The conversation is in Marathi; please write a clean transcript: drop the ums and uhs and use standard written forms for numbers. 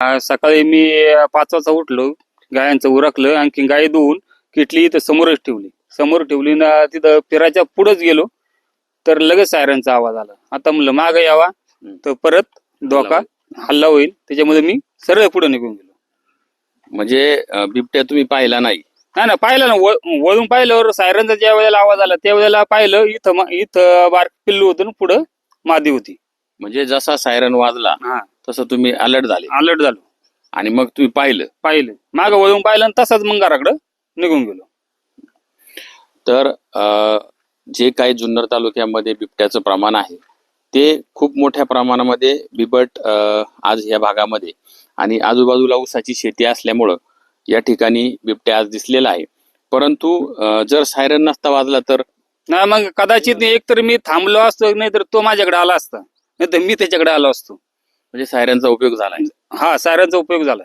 सकाळी मी 5 वाजता उठलो, गायांचं उरकलं, आणखी गाय धुवून किटली इथं समोर ठेवली ना, तिथं फिरायच्या पुढेच गेलो तर लगेच सायरनचा आवाज आला. आता म्हणलं मागे यावा, तर परत धोका हल्ला होईल, त्याच्यामध्ये मी सरळ पुढे निघून गेलो. म्हणजे बिबट्या तुम्ही पाहिला नाही? नाही पाहिलं ना, वळून पाहिल्यावर सायरनचा ज्या वेळेला आवाज आला त्या वेळेला पाहिलं, इथं बारक पिल्लू होतं, पुढं मादी होती. म्हणजे जसा सायरन वाजला तसं तुम्ही अलर्ट झालो आणि मग तुम्ही पाहिलं मागं वळून पाहिलं आणि तसाच मग घराकडं निघून गेलो. तर जे काही जुन्नर तालुक्यामध्ये बिबट्याचं प्रमाण आहे ते खूप मोठ्या प्रमाणामध्ये बिबट आज या भागामध्ये आणि आजूबाजूला ऊसाची शेती असल्यामुळं या ठिकाणी बिबट्या आज दिसलेला आहे. परंतु जर सायरन नसता वाजला तर नाही, मग कदाचित एकतर मी थांबलो असतो, नाही तर तो माझ्याकडे आला असता, नाही तर मी त्याच्याकडे आलो असतो. म्हणजे सायरनचा उपयोग झालाय. सायरनचा उपयोग झाला.